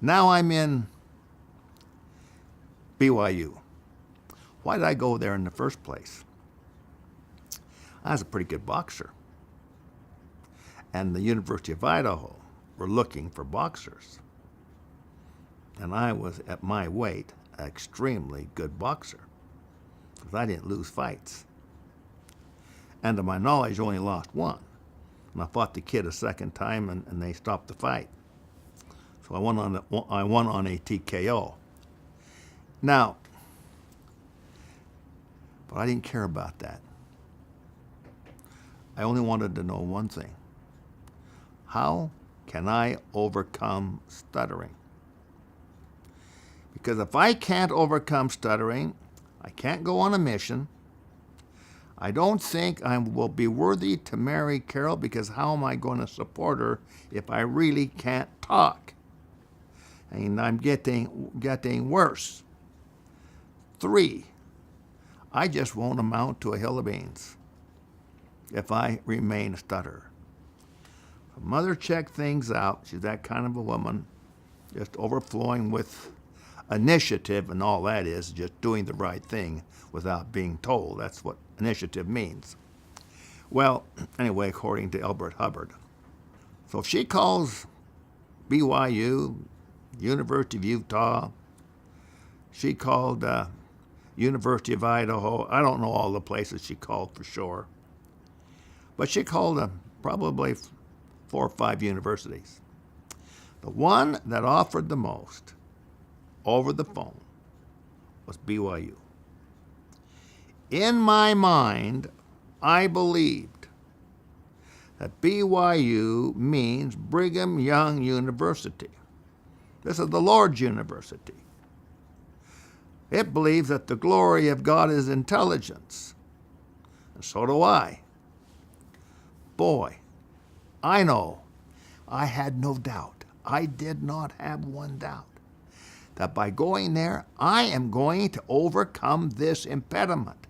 Now I'm in BYU. Why did I go there in the first place? I was a pretty good boxer. And the University of Idaho were looking for boxers. And I was, at my weight, an extremely good boxer, because I didn't lose fights. And to my knowledge, only lost one. And I fought the kid a second time, and they stopped the fight. So I won on a TKO. Now, but I didn't care about that. I only wanted to know one thing. How can I overcome stuttering? Because if I can't overcome stuttering, I can't go on a mission. I don't think I will be worthy to marry Carol, because how am I going to support her if I really can't talk? And I'm getting worse. 3, I just won't amount to a hill of beans if I remain a stutterer. Mother checked things out. She's that kind of a woman, just overflowing with initiative, and all that is just doing the right thing without being told. That's what initiative means. Well, anyway, according to Elbert Hubbard. So if she calls BYU, University of Utah, she called University of Idaho. I don't know all the places she called for sure. But she called probably 4 or 5 universities. The one that offered the most over the phone was BYU. In my mind, I believed that BYU means Brigham Young University. This is the Lord's University. It believes that the glory of God is intelligence. And so do I. Boy, I know. I had no doubt. I did not have one doubt that by going there, I am going to overcome this impediment.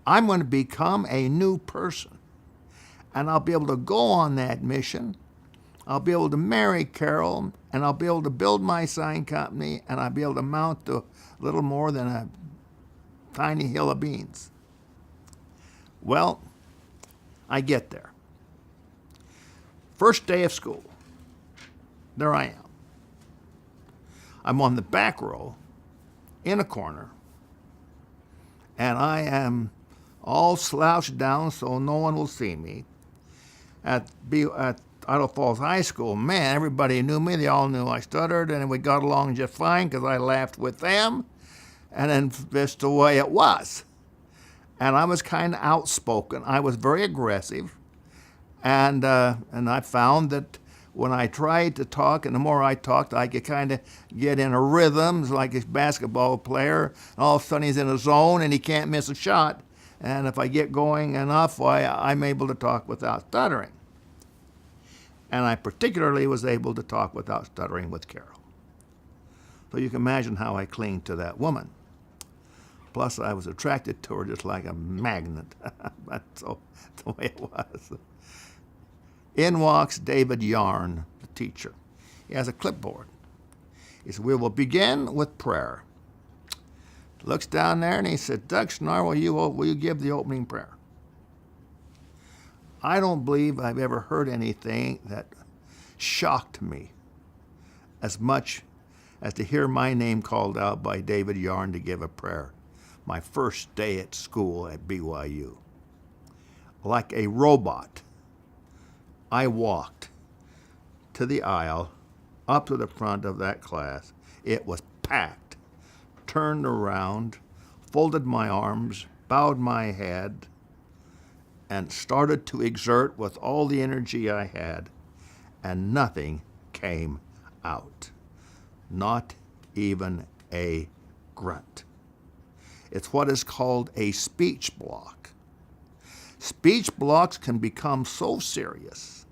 I'm going to become a new person. And I'll be able to go on that mission. I'll be able to marry Carol, and I'll be able to build my sign company, and I'll be able to mount to a little more than a tiny hill of beans. Well, I get there. First day of school, there I am. I'm on the back row in a corner, and I am all slouched down so no one will see me. At Idaho Falls High School, man, everybody knew me. They all knew I stuttered, and we got along just fine because I laughed with them, and then that's the way it was. And I was kind of outspoken. I was very aggressive, and I found that when I tried to talk, and the more I talked, I could kind of get in a rhythm, like a basketball player. And all of a sudden he's in a zone and he can't miss a shot. And if I get going enough, I'm able to talk without stuttering. And I particularly was able to talk without stuttering with Carol. So you can imagine how I clinged to that woman. Plus, I was attracted to her just like a magnet. That's the way it was. In walks David Yarn, the teacher. He has a clipboard. He said, "We will begin with prayer." Looks down there and he said, "Doug Snarr, will you give the opening prayer?" I don't believe I've ever heard anything that shocked me as much as to hear my name called out by David Yarn to give a prayer. My first day at school at BYU. Like a robot, I walked to the aisle, up to the front of that class. It was packed. Turned around, folded my arms, bowed my head, and started to exert with all the energy I had, and nothing came out. Not even a grunt. It's what is called a speech block. Speech blocks can become so serious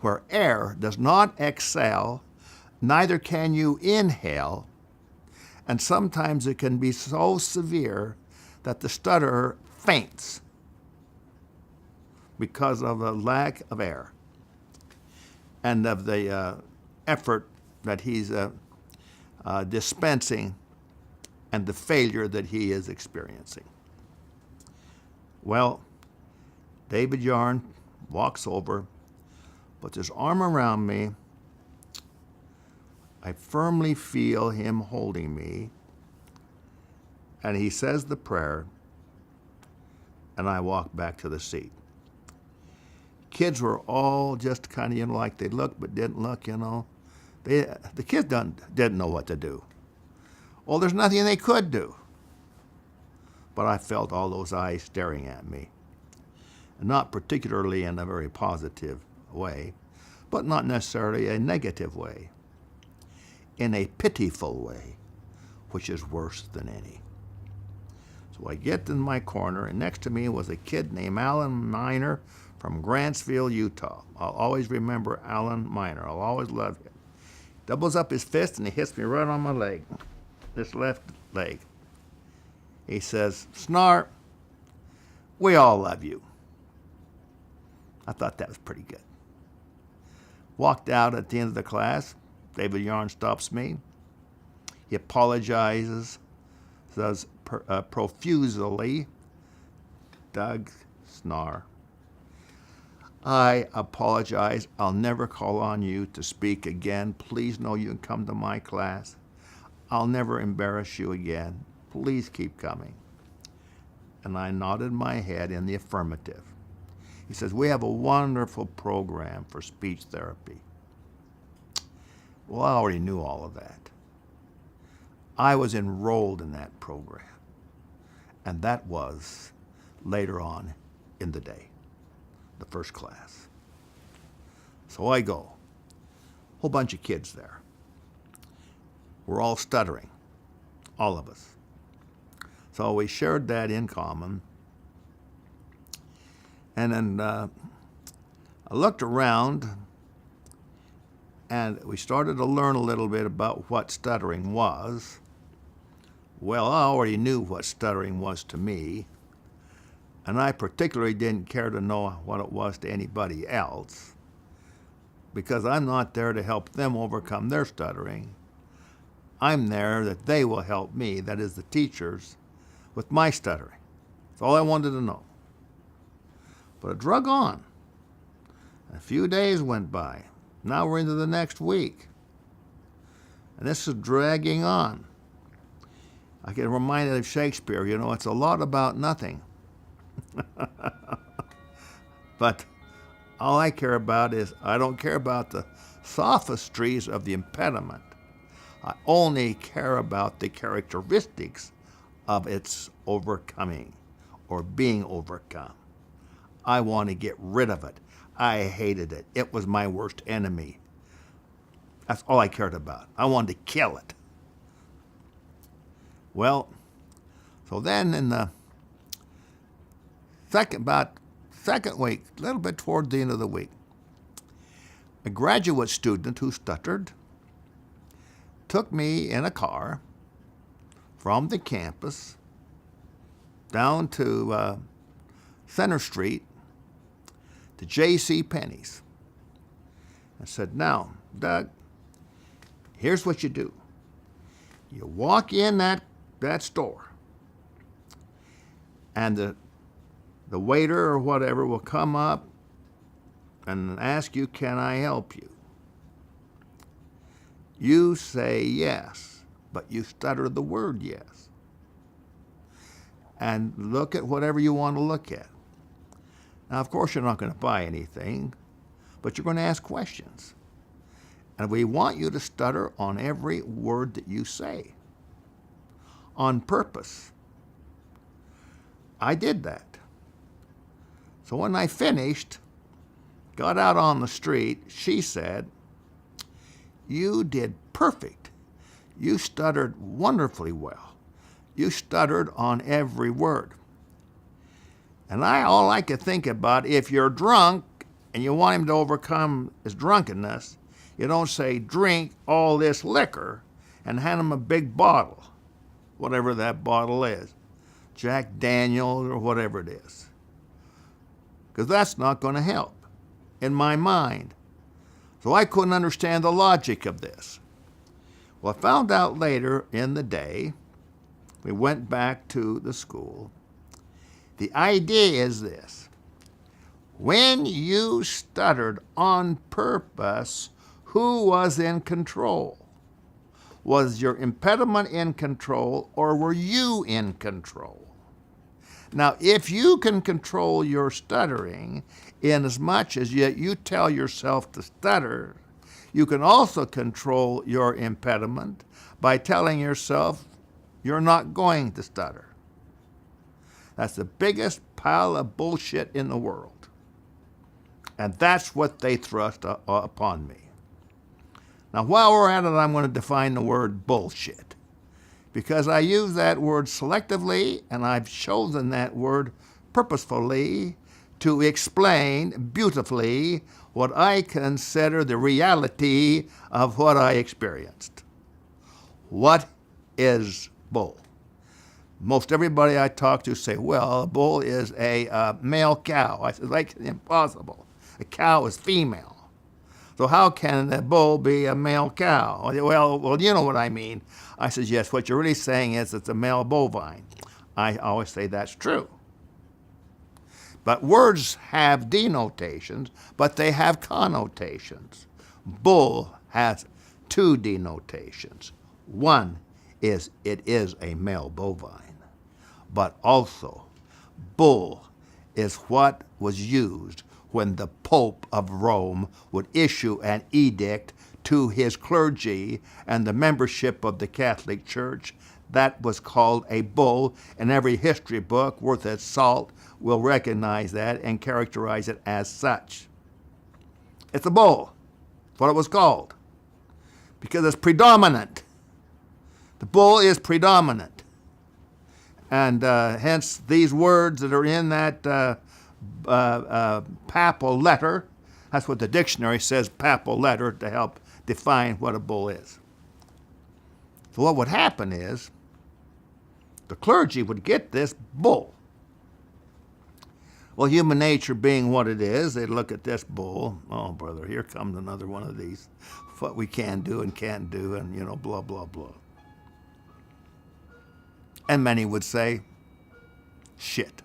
where air does not exhale, neither can you inhale, and sometimes it can be so severe that the stutterer faints because of a lack of air and of the effort that he's dispensing and the failure that he is experiencing. Well, David Yarn walks over, puts his arm around me. I firmly feel him holding me, and he says the prayer, and I walk back to the seat. Kids were all just kind of, like they looked but didn't look, The kids didn't know what to do. Well, there's nothing they could do. But I felt all those eyes staring at me. Not particularly in a very positive way, but not necessarily a negative way. In a pitiful way, which is worse than any. So I get in my corner, and next to me was a kid named Alan Miner from Grantsville, Utah. I'll always remember Alan Miner. I'll always love him. Doubles up his fist, and he hits me right on my leg, this left leg. He says, "Snarr, we all love you." I thought that was pretty good. Walked out at the end of the class. David Yarn stops me. He apologizes, says profusely, "Doug Snarr, I apologize. I'll never call on you to speak again. Please know you can come to my class. I'll never embarrass you again. Please keep coming." And I nodded my head in the affirmative. He says, "We have a wonderful program for speech therapy." Well, I already knew all of that. I was enrolled in that program, and that was later on in the day, the first class. So I go, whole bunch of kids there. We're all stuttering, all of us. So we shared that in common. And then I looked around, and we started to learn a little bit about what stuttering was. Well, I already knew what stuttering was to me, and I particularly didn't care to know what it was to anybody else, because I'm not there to help them overcome their stuttering. I'm there that they will help me, that is the teachers, with my stuttering. That's all I wanted to know. But it drug on. A few days went by. Now we're into the next week. And this is dragging on. I get reminded of Shakespeare, it's a lot about nothing. But all I care about is, I don't care about the sophistries of the impediment. I only care about the characteristics of its overcoming or being overcome. I want to get rid of it. I hated it. It was my worst enemy. That's all I cared about. I wanted to kill it. Well, so then in the second week, a little bit toward the end of the week, a graduate student who stuttered took me in a car from the campus down to Center Street to J.C. Penney's. I said, "Now, Doug, here's what you do. You walk in that store, and the waiter or whatever will come up and ask you, 'Can I help you?' You say yes, but you stutter the word yes. And look at whatever you want to look at. Now, of course, you're not going to buy anything, but you're going to ask questions. And we want you to stutter on every word that you say, on purpose." I did that. So when I finished, got out on the street, she said, "You did perfect. You stuttered wonderfully well. You stuttered on every word." And all I could think about, if you're drunk and you want him to overcome his drunkenness, you don't say, "Drink all this liquor," and hand him a big bottle, whatever that bottle is, Jack Daniels or whatever it is. Because that's not going to help, in my mind. So I couldn't understand the logic of this. Well, I found out later in the day, we went back to the school. The idea is this. When you stuttered on purpose, who was in control? Was your impediment in control, or were you in control? Now, if you can control your stuttering in as much as you tell yourself to stutter, you can also control your impediment by telling yourself you're not going to stutter. That's the biggest pile of bullshit in the world. And that's what they thrust upon me. Now, while we're at it, I'm going to define the word bullshit, because I use that word selectively, and I've chosen that word purposefully to explain beautifully what I consider the reality of what I experienced. What is bull? Most everybody I talk to say, well, a bull is a male cow. I said, like, impossible. A cow is female. So how can a bull be a male cow? Well, you know what I mean. I said, yes, what you're really saying is it's a male bovine. I always say that's true. But words have denotations, but they have connotations. Bull has two denotations. One is it is a male bovine, but also bull is what was used when the Pope of Rome would issue an edict to his clergy and the membership of the Catholic Church. That was called a bull, and every history book worth its salt will recognize that and characterize it as such. It's a bull. That's what it was called, because it's predominant. The bull is predominant. And hence these words that are in that papal letter, that's what the dictionary says, papal letter, to help define what a bull is. So what would happen is the clergy would get this bull. Well, human nature being what it is, they'd look at this bull. Oh, brother, here comes another one of these. What we can do and can't do, and, blah, blah, blah. And many would say, shit.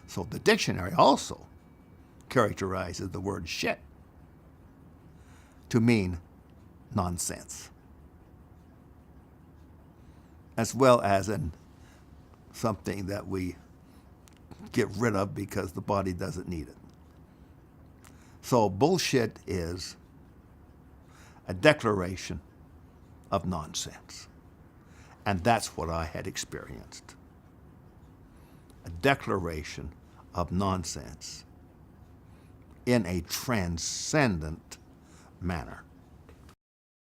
So the dictionary also characterizes the word shit to mean nonsense, as well as in something that we get rid of because the body doesn't need it. So bullshit is a declaration of nonsense. And that's what I had experienced. A declaration of nonsense in a transcendent manner.